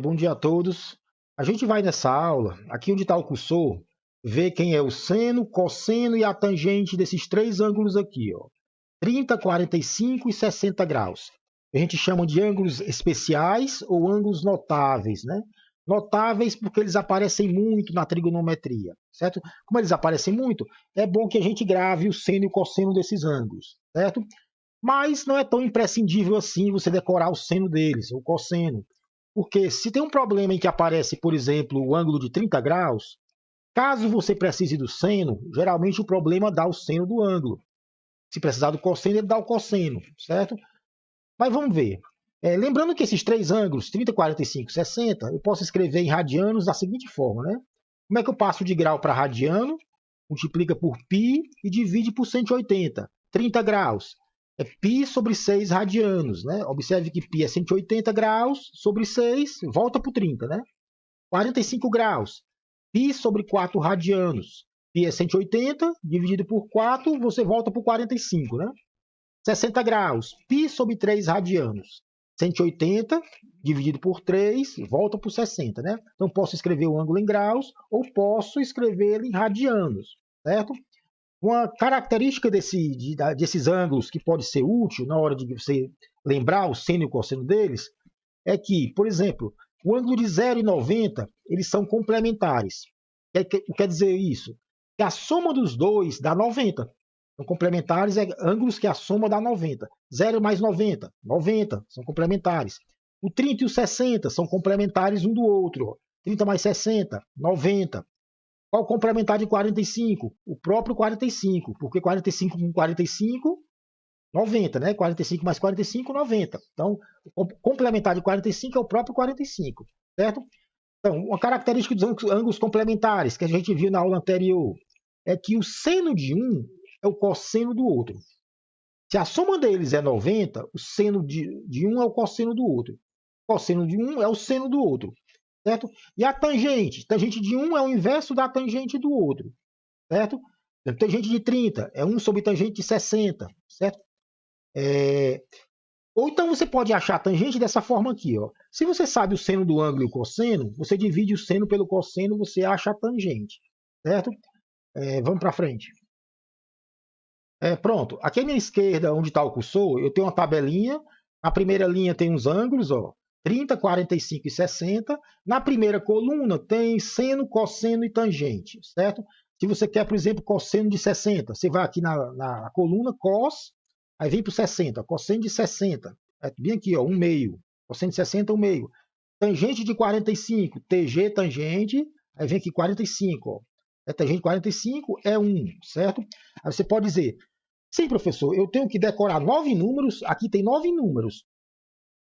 Bom dia a todos. A gente vai nessa aula, aqui onde está o cursor, ver quem é o seno, cosseno e a tangente desses três ângulos aqui, ó. 30, 45 e 60 graus. A gente chama de ângulos especiais ou ângulos notáveis, né? Notáveis porque eles aparecem muito na trigonometria, certo? Como eles aparecem muito, é bom que a gente grave o seno e o cosseno desses ângulos, certo? Mas não é tão imprescindível assim você decorar o seno deles, o cosseno. Porque se tem um problema em que aparece, por exemplo, o ângulo de 30 graus, caso você precise do seno, geralmente o problema dá o seno do ângulo. Se precisar do cosseno, ele dá o cosseno, certo? Mas vamos ver. Lembrando que esses três ângulos, 30, 45 e 60, eu posso escrever em radianos da seguinte forma, né? Como é que eu passo de grau para radiano? Multiplica por π e divide por 180. 30 graus é π sobre 6 radianos, né? Observe que π é 180 graus sobre 6, volta para o 30, né? 45 graus, π sobre 4 radianos. Π é 180, dividido por 4, você volta para o 45, né? 60 graus, π sobre 3 radianos. 180 dividido por 3, volta para 60, né? Então, posso escrever o ângulo em graus ou posso escrever ele em radianos, certo? Uma característica desses ângulos que pode ser útil na hora de você lembrar o seno e o cosseno deles é que, por exemplo, o ângulo de 0 e 90, eles são complementares. O que quer dizer isso? Que a soma dos dois dá 90. São complementares, ângulos que a soma dá 90. 0 mais 90, 90, são complementares. O 30 e o 60 são complementares um do outro. 30 mais 60, 90. Qual o complementar de 45? O próprio 45, porque 45 com 45, 90, né? 45 mais 45, 90. Então, o complementar de 45 é o próprio 45, certo? Então, uma característica dos ângulos complementares que a gente viu na aula anterior é que o seno de um é o cosseno do outro. Se a soma deles é 90, o seno de um é o cosseno do outro. O cosseno de um é o seno do outro, certo? E a tangente? Tangente de um é o inverso da tangente do outro, certo? Tangente de 30 é 1 sobre tangente de 60, certo? Ou então você pode achar a tangente dessa forma aqui, ó. Se você sabe o seno do ângulo e o cosseno, você divide o seno pelo cosseno, você acha a tangente, certo? Vamos para frente. Pronto. Aqui à minha esquerda, onde está o cursor, eu tenho uma tabelinha. A primeira linha tem uns ângulos, ó, 30, 45 e 60. Na primeira coluna tem seno, cosseno e tangente, certo? Se você quer, por exemplo, cosseno de 60, você vai aqui na coluna cos, aí vem para o 60, cosseno de 60. Bem aqui, ó, 1 meio. Cosseno de 60, 1 meio. Tangente de 45, TG tangente, aí vem aqui 45, ó. Tangente de 45 é 1, certo? Aí você pode dizer, sim, professor, eu tenho que decorar 9 números, aqui tem 9 números,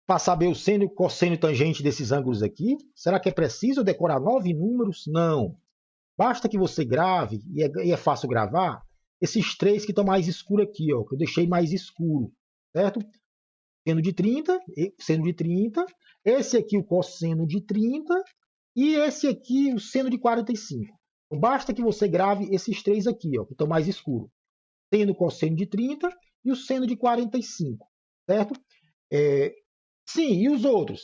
para saber o seno, cosseno e tangente desses ângulos aqui. Será que é preciso decorar 9 números? Não. Basta que você grave, e é fácil gravar, esses três que estão mais escuros aqui, ó, que eu deixei mais escuro, certo? Seno de 30, seno de 30, esse aqui o cosseno de 30 e esse aqui o seno de 45. Então, basta que você grave esses três aqui, ó, que estão mais escuros. Seno o cosseno de 30 e o seno de 45, certo? Sim, e os outros?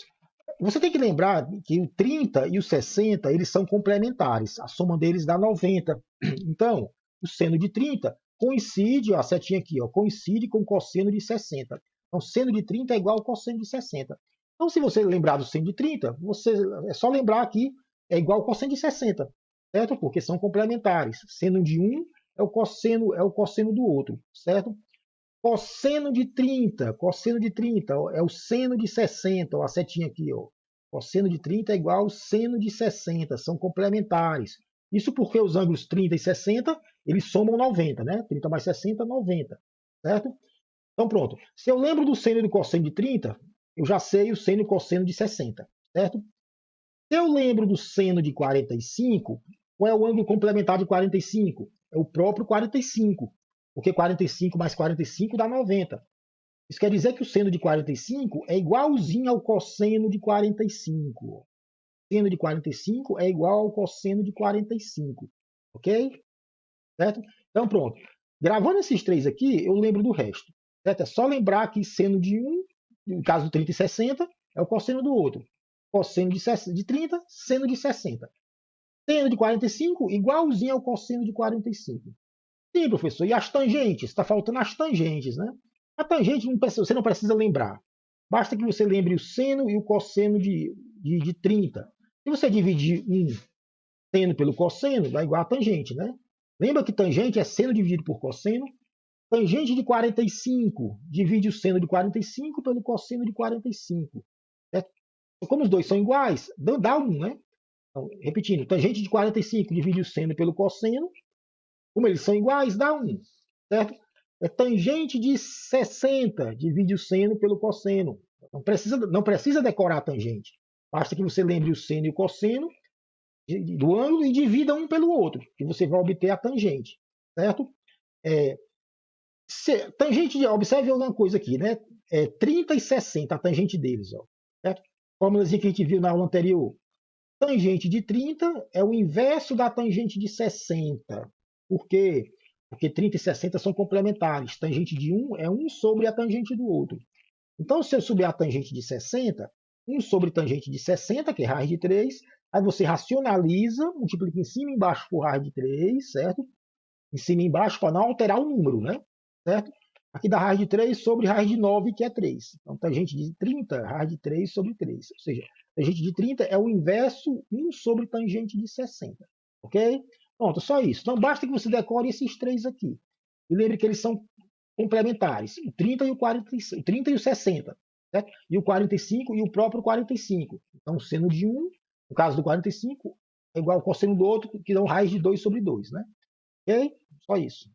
Você tem que lembrar que o 30 e o 60, eles são complementares. A soma deles dá 90. Então, o seno de 30 coincide, ó, a setinha aqui, ó, coincide com o cosseno de 60. Então, seno de 30 é igual ao cosseno de 60. Então, se você lembrar do seno de 30, é só lembrar que é igual ao cosseno de 60, certo? Porque são complementares. Seno de um é o cosseno do outro, certo? Cosseno de 30, ó, é o seno de 60, ó, a setinha aqui, ó. Cosseno de 30 é igual ao seno de 60, são complementares. Isso porque os ângulos 30 e 60, eles somam 90, né? 30 mais 60, 90, certo? Então pronto. Se eu lembro do seno e do cosseno de 30, eu já sei o seno e o cosseno de 60, certo? Se eu lembro do seno de 45, qual é o ângulo complementar de 45? É o próprio 45, porque 45 mais 45 dá 90. Isso quer dizer que o seno de 45 é igualzinho ao cosseno de 45. Seno de 45 é igual ao cosseno de 45. Ok? Certo? Então pronto. Gravando esses três aqui, eu lembro do resto. Certo? É só lembrar que seno de um, no caso do 30 e 60, é o cosseno do outro. cosseno de 30, seno de 60. Seno de 45 igualzinho ao cosseno de 45. Sim, professor. E as tangentes? Está faltando as tangentes, né? A tangente você não precisa lembrar. Basta que você lembre o seno e o cosseno de 30. Se você dividir um seno pelo cosseno, dá igual a tangente, né? Lembra que tangente é seno dividido por cosseno? Tangente de 45 divide o seno de 45 pelo cosseno de 45. Certo? Como os dois são iguais, dá 1, né? Então, repetindo, tangente de 45 divide o seno pelo cosseno. Como eles são iguais, dá 1. Certo? Tangente de 60 divide o seno pelo cosseno. Não precisa decorar a tangente. Basta que você lembre o seno e o cosseno do ângulo e divida um pelo outro, que você vai obter a tangente. Certo? Tangente, observe uma coisa aqui, né? 30 e 60, a tangente deles. Ó, certo? Fórmula que a gente viu na aula anterior. Tangente de 30 é o inverso da tangente de 60. Por quê? Porque 30 e 60 são complementares. Tangente de um é 1 sobre a tangente do outro. Então, se eu subir a tangente de 60, 1 sobre tangente de 60, que é raiz de 3, aí você racionaliza, multiplica em cima e embaixo por raiz de 3, certo? Em cima e embaixo para não alterar o número, né? Certo? Aqui dá raiz de 3 sobre raiz de 9, que é 3. Então, tangente de 30, raiz de 3 sobre 3. Ou seja, tangente de 30 é o inverso 1 sobre tangente de 60. Ok? Pronto, só isso. Então, basta que você decore esses três aqui. E lembre que eles são complementares. O 30 e o 45, o 30 e o 60. Certo? E o 45 e o próprio 45. Então, o seno de 1, no caso do 45, é igual ao cosseno do outro, que dão raiz de 2 sobre 2. Né? Ok? Só isso.